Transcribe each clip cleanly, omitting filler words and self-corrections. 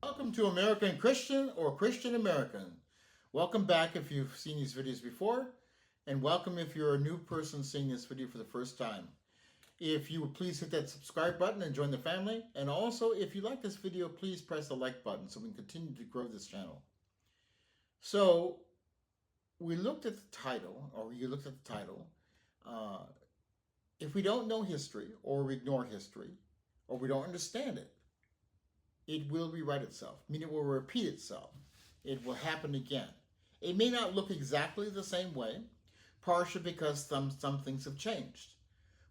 Welcome to American Christian or Christian American. Welcome back if you've seen these videos before, and welcome if you're a new person seeing this video for the first time. If you would please hit that subscribe button and join the family, and also if you like this video, please press the like button so we can continue to grow this channel. So we looked at the title, or you looked at the title. If we don't know history, or we ignore history, or we don't understand it, it will rewrite itself, meaning it will repeat itself. It will happen again. It may not look exactly the same way, partially because some things have changed.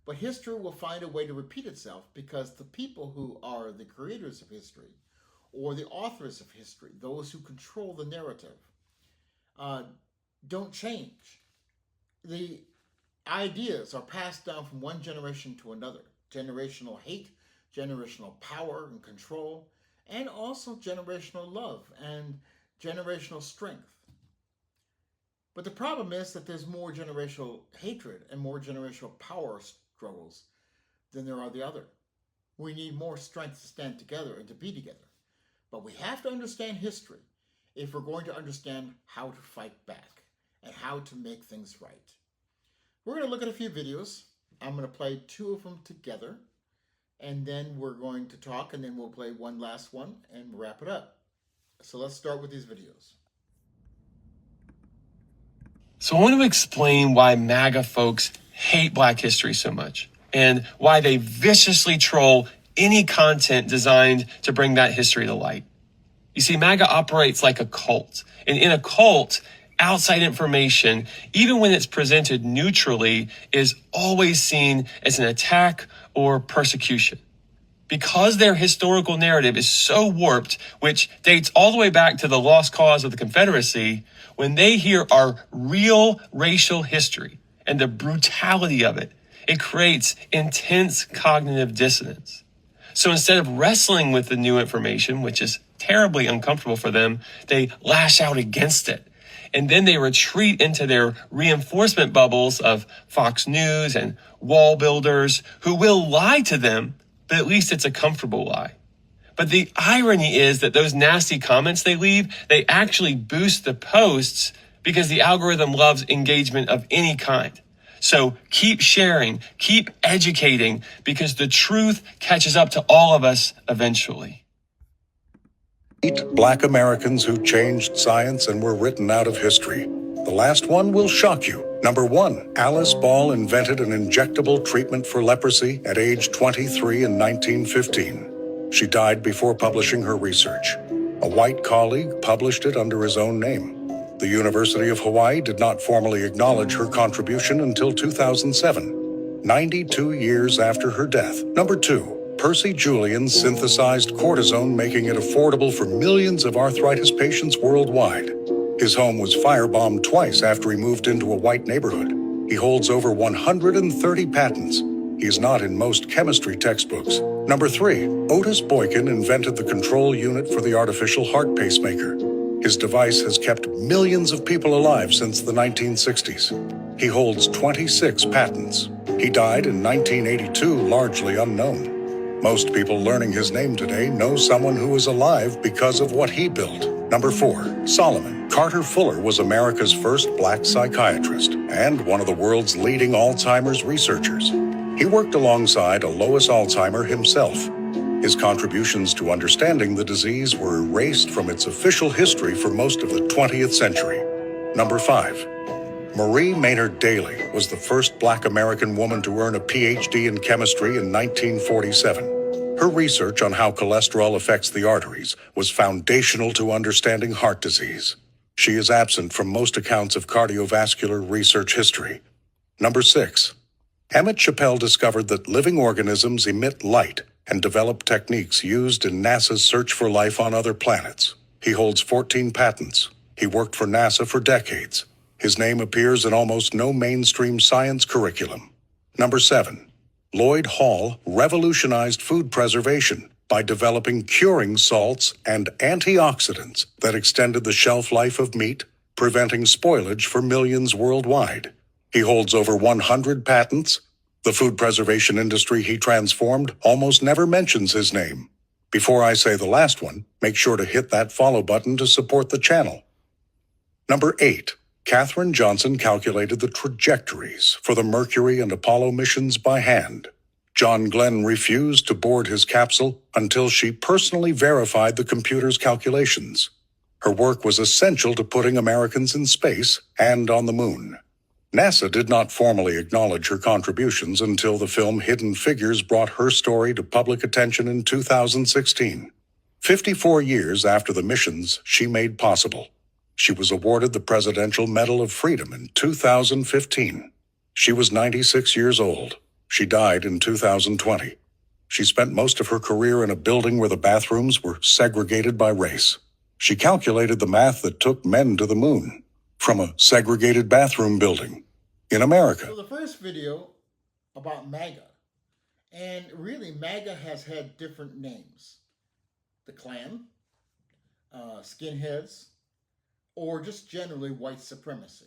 But history will find a way to repeat itself because the people who are the creators of history, or the authors of history, those who control the narrative, don't change. The ideas are passed down from one generation to another. Generational hate, generational power and control, and also generational love and generational strength. But the problem is that there's more generational hatred and more generational power struggles than there are the other. We need more strength to stand together and to be together. But we have to understand history if we're going to understand how to fight back and how to make things right. We're going to look at a few videos. I'm going to play two of them together, and then we're going to talk, and then we'll play one last one and wrap it up. So let's start with these videos. So I want to explain why MAGA folks hate Black history so much and why they viciously troll any content designed to bring that history to light. You see, MAGA operates like a cult, and in a cult, outside information, even when it's presented neutrally, is always seen as an attack or persecution. Because their historical narrative is so warped, which dates all the way back to the lost cause of the Confederacy, when they hear our real racial history and the brutality of it, it creates intense cognitive dissonance. So instead of wrestling with the new information, which is terribly uncomfortable for them, they lash out against it. And then they retreat into their reinforcement bubbles of Fox News and wall builders who will lie to them, but at least it's a comfortable lie. But the irony is that those nasty comments they leave, they actually boost the posts because the algorithm loves engagement of any kind. So keep sharing, keep educating, because the truth catches up to all of us eventually. 8 Black Americans who changed science and were written out of history. The last one will shock you. Number 1, Alice Ball invented an injectable treatment for leprosy at age 23 in 1915. She died before publishing her research. A white colleague published it under his own name. The University of Hawaii did not formally acknowledge her contribution until 2007, 92 years after her death. Number 2, Percy Julian synthesized cortisone, making it affordable for millions of arthritis patients worldwide. His home was firebombed twice after he moved into a white neighborhood. He holds over 130 patents. He is not in most chemistry textbooks. Number 3, Otis Boykin invented the control unit for the artificial heart pacemaker. His device has kept millions of people alive since the 1960s. He holds 26 patents. He died in 1982, largely unknown. Most people learning his name today know someone who is alive because of what he built. Number 4, Solomon Carter Fuller was America's first Black psychiatrist and one of the world's leading Alzheimer's researchers. He worked alongside Alois Alzheimer himself. His contributions to understanding the disease were erased from its official history for most of the 20th century. Number 5, Marie Maynard Daly was the first Black American woman to earn a PhD in chemistry in 1947. Her research on how cholesterol affects the arteries was foundational to understanding heart disease. She is absent from most accounts of cardiovascular research history. Number 6, Emmett Chappell discovered that living organisms emit light and developed techniques used in NASA's search for life on other planets. He holds 14 patents. He worked for NASA for decades. His name appears in almost no mainstream science curriculum. Number 7, Lloyd Hall revolutionized food preservation by developing curing salts and antioxidants that extended the shelf life of meat, preventing spoilage for millions worldwide. He holds over 100 patents. The food preservation industry he transformed almost never mentions his name. Before I say the last one, make sure to hit that follow button to support the channel. Number 8. Katherine Johnson calculated the trajectories for the Mercury and Apollo missions by hand. John Glenn refused to board his capsule until she personally verified the computer's calculations. Her work was essential to putting Americans in space and on the moon. NASA did not formally acknowledge her contributions until the film Hidden Figures brought her story to public attention in 2016. 54 years after the missions she made possible, she was awarded the Presidential Medal of Freedom in 2015. She was 96 years old. She died in 2020. She spent most of her career in a building where the bathrooms were segregated by race. She calculated the math that took men to the moon from a segregated bathroom building in America. So the first video about MAGA, and really MAGA has had different names. The Klan, skinheads, or just generally white supremacy.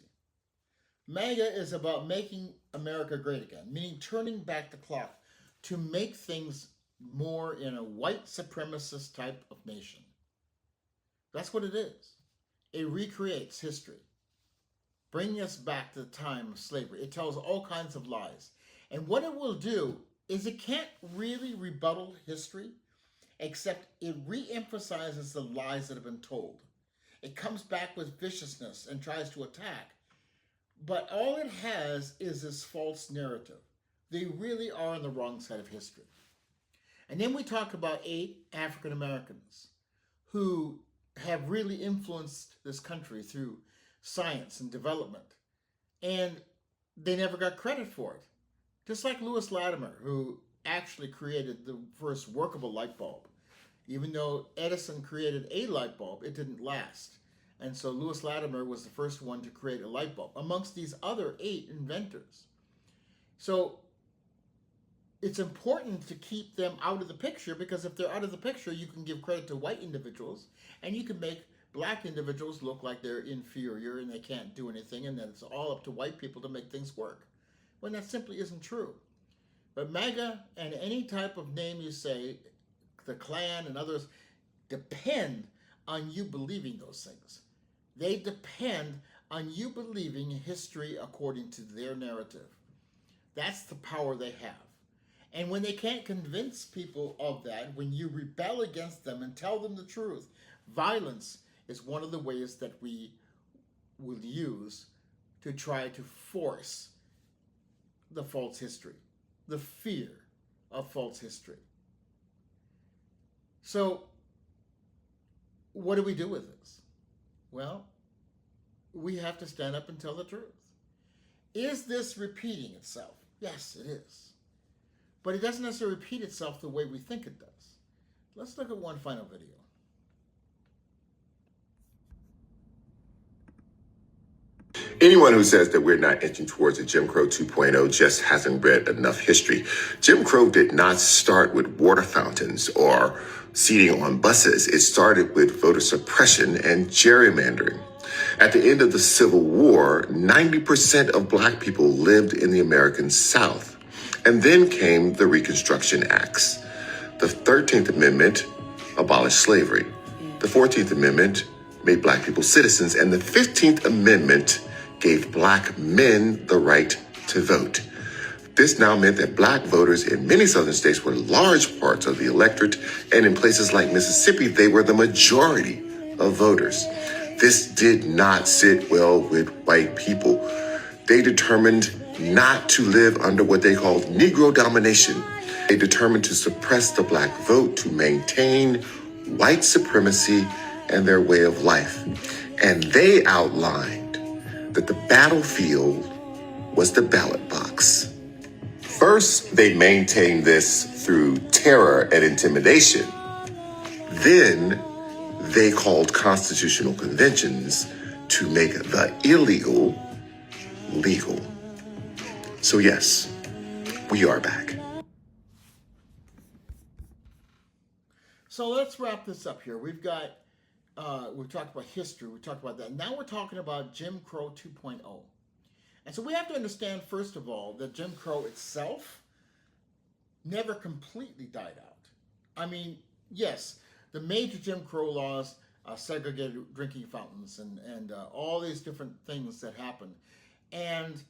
MAGA is about making America great again, meaning turning back the clock to make things more in a white supremacist type of nation. That's what it is. It recreates history, bringing us back to the time of slavery. It tells all kinds of lies. And what it will do is it can't really rebuttal history, except it re-emphasizes the lies that have been told. It comes back with viciousness and tries to attack. But all it has is this false narrative. They really are on the wrong side of history. And then we talk about 8 African Americans who have really influenced this country through science and development. And they never got credit for it. Just like Lewis Latimer, who actually created the first workable light bulb. Even though Edison created a light bulb, it didn't last. And so Lewis Latimer was the first one to create a light bulb amongst these other 8 inventors. So it's important to keep them out of the picture, because if they're out of the picture, you can give credit to white individuals and you can make black individuals look like they're inferior and they can't do anything, and then it's all up to white people to make things work, when that simply isn't true. But MAGA and any type of name you say, the Klan and others, depend on you believing those things. They depend on you believing history according to their narrative. That's the power they have. And when they can't convince people of that, when you rebel against them and tell them the truth, violence is one of the ways that we will use to try to force the false history, the fear of false history. So, what do we do with this? Well, we have to stand up and tell the truth. Is this repeating itself? Yes, it is. But it doesn't necessarily repeat itself the way we think it does. Let's look at one final video. Anyone who says that we're not inching towards a Jim Crow 2.0 just hasn't read enough history. Jim Crow did not start with water fountains or seating on buses. It started with voter suppression and gerrymandering. At the end of the Civil War, 90% of Black people lived in the American South. And then came the Reconstruction Acts. The 13th Amendment abolished slavery. The 14th Amendment made Black people citizens. And the 15th Amendment gave Black men the right to vote. This now meant that Black voters in many southern states were large parts of the electorate, and in places like Mississippi, they were the majority of voters. This did not sit well with white people. They determined not to live under what they called Negro domination. They determined to suppress the Black vote to maintain white supremacy and their way of life. And they outlined that the battlefield was the ballot box. First, they maintained this through terror and intimidation. Then, they called constitutional conventions to make the illegal legal. So yes, we are back. So let's wrap this up here. We've talked about history, we talked about that. Now we're talking about Jim Crow 2.0. And so we have to understand, first of all, that Jim Crow itself never completely died out. I mean, Yes, the major Jim Crow laws, segregated drinking fountains, and all these different things that happened. And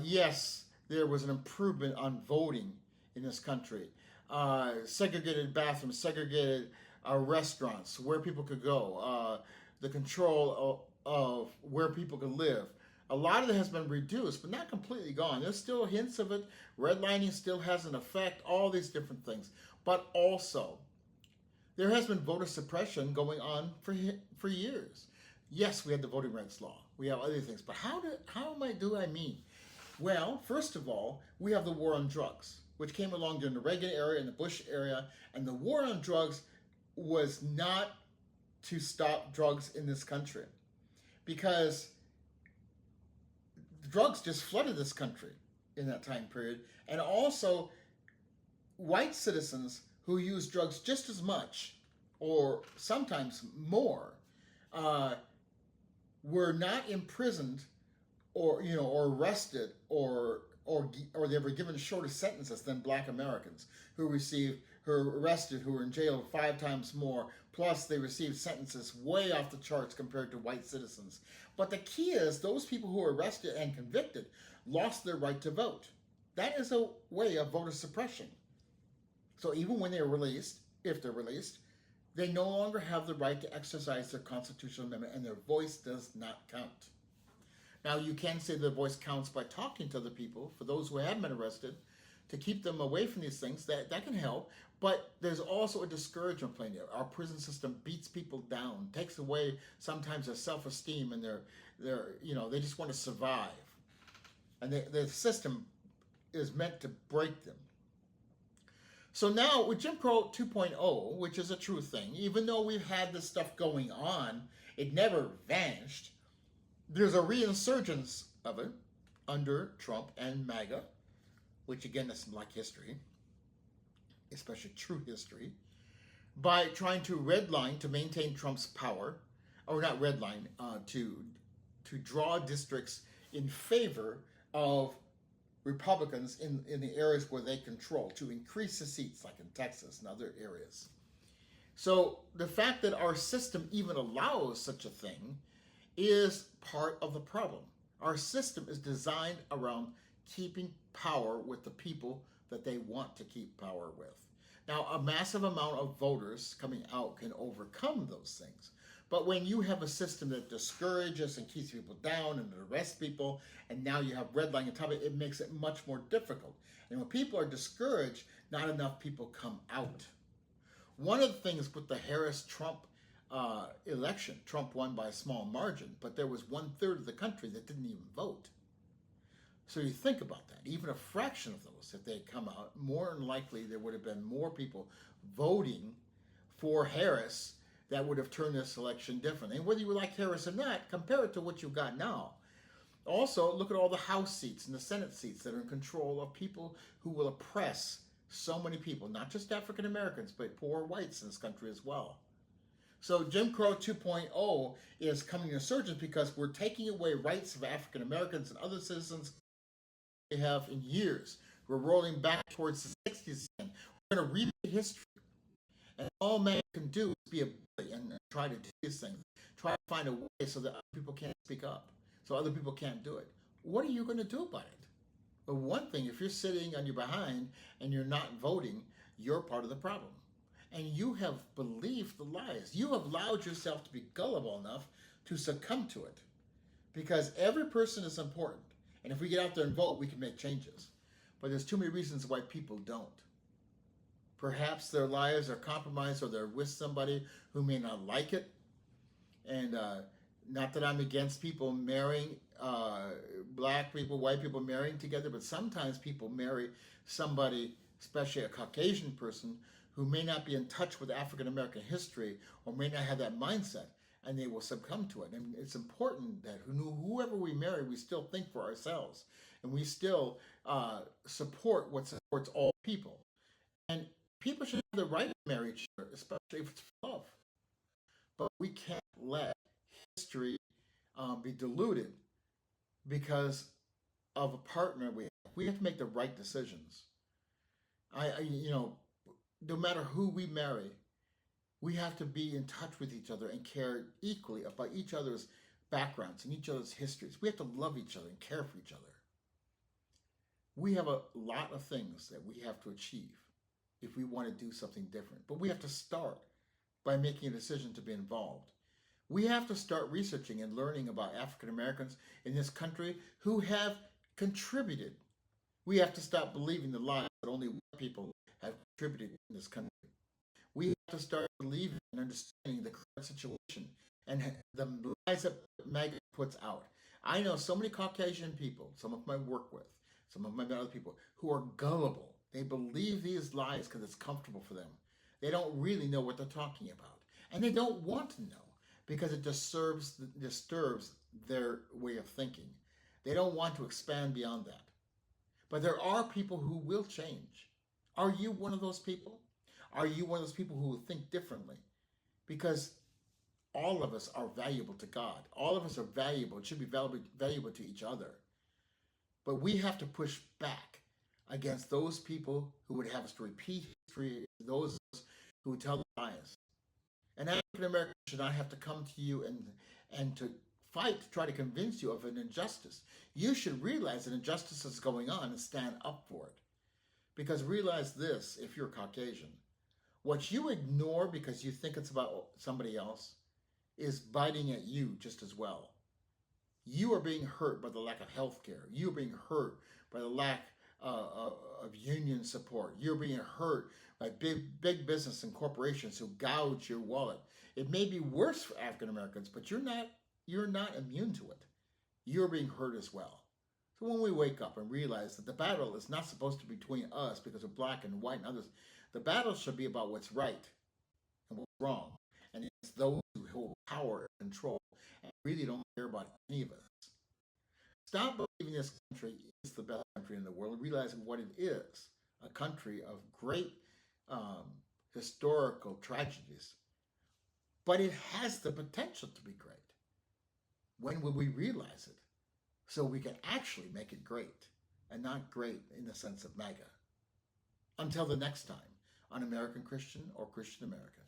yes, there was an improvement on voting in this country. Segregated bathrooms, segregated restaurants, where people could go, the control of where people could live. A lot of it has been reduced, but not completely gone. There's still hints of it. Redlining still has an effect, all these different things. But also, there has been voter suppression going on for years. Yes, we had the voting rights law. We have other things, but how do I mean? Well, first of all, we have the war on drugs, which came along during the Reagan era and the Bush era, and the war on drugs was not to stop drugs in this country, because drugs just flooded this country in that time period, and also white citizens who use drugs just as much or sometimes more were not imprisoned or arrested or they were given shorter sentences than black Americans who were arrested, who were in jail 5 times more, plus they received sentences way off the charts compared to white citizens. But the key is those people who were arrested and convicted lost their right to vote. That is a way of voter suppression. So even when they're released, if they're released, they no longer have the right to exercise their constitutional amendment, and their voice does not count. Now, you can say their voice counts by talking to other people, for those who have been arrested, to keep them away from these things. That can help, but there's also a discouragement playing there. Our prison system beats people down, takes away sometimes their self-esteem, and they just want to survive. And the system is meant to break them. So now with Jim Crow 2.0, which is a true thing, even though we've had this stuff going on, it never vanished. There's a reinsurgence of it under Trump and MAGA, which again is Black history, especially true history, by trying to redline to maintain Trump's power, or not redline, to draw districts in favor of Republicans in the areas where they control, to increase the seats, like in Texas and other areas. So the fact that our system even allows such a thing is part of the problem. Our system is designed around keeping power with the people that they want to keep power with. Now, a massive amount of voters coming out can overcome those things. But when you have a system that discourages and keeps people down and arrests people, and now you have redlining on top of it, it makes it much more difficult. And when people are discouraged, not enough people come out. One of the things with the Harris-Trump election, Trump won by a small margin, but there was 1/3 of the country that didn't even vote. So you think about that. Even a fraction of those, if they had come out, more than likely there would have been more people voting for Harris that would have turned this election different. And whether you like Harris or not, compare it to what you've got now. Also, look at all the House seats and the Senate seats that are in control of people who will oppress so many people, not just African Americans, but poor whites in this country as well. So Jim Crow 2.0 is coming to surgence because we're taking away rights of African Americans and other citizens they have in years. We're rolling back towards the 60s again. We're going to repeat history. And all man can do is be a bully and try to do these things. Try to find a way so that other people can't speak up, so other people can't do it. What are you going to do about it? Well, one thing, if you're sitting on your behind and you're not voting, you're part of the problem. And you have believed the lies. You have allowed yourself to be gullible enough to succumb to it. Because every person is important. And if we get out there and vote, we can make changes. But there's too many reasons why people don't. Perhaps their lives are compromised, or they're with somebody who may not like it. And not that I'm against people marrying, black people, white people marrying together, but sometimes people marry somebody, especially a Caucasian person, who may not be in touch with African American history or may not have that mindset, and they will succumb to it. And it's important that whoever we marry, we still think for ourselves, and we still support what supports all people. And people should have the right to marry each other, especially if it's for love. But we can't let history be diluted because of a partner we have. We have to make the right decisions. No matter who we marry, We have to be in touch with each other and care equally about each other's backgrounds and each other's histories. We have to love each other and care for each other. We have a lot of things that we have to achieve if we want to do something different. But we have to start by making a decision to be involved. We have to start researching and learning about African Americans in this country who have contributed. We have to stop believing the lie that only white people have contributed in this country. We have to start believing and understanding the current situation and the lies that MAGA puts out. I know so many Caucasian people, some of my work with, some of my other people, who are gullible. They believe these lies because it's comfortable for them. They don't really know what they're talking about. And they don't want to know because it disturbs their way of thinking. They don't want to expand beyond that. But there are people who will change. Are you one of those people? Are you one of those people who will think differently? Because all of us are valuable to God. All of us are valuable. It should be valuable to each other. But we have to push back against those people who would have us to repeat history, those who would tell lies. An African American should not have to come to you and to fight to try to convince you of an injustice. You should realize that injustice is going on and stand up for it. Because realize this, if you're Caucasian, what you ignore because you think it's about somebody else is biting at you just as well. You are being hurt by the lack of health care. You are being hurt by the lack of union support. You're being hurt by big business and corporations who gouge your wallet. It may be worse for African Americans, but you're not immune to it. You're being hurt as well. So when we wake up and realize that the battle is not supposed to be between us because we're black and white and others, the battle should be about what's right and what's wrong. And it's those who hold power and control and really don't care about any of us. Stop believing this country is the best country in the world and realizing what it is, a country of great historical tragedies. But it has the potential to be great. When will we realize it? So we can actually make it great and not great in the sense of MAGA. Until the next time on American Christian or Christian America.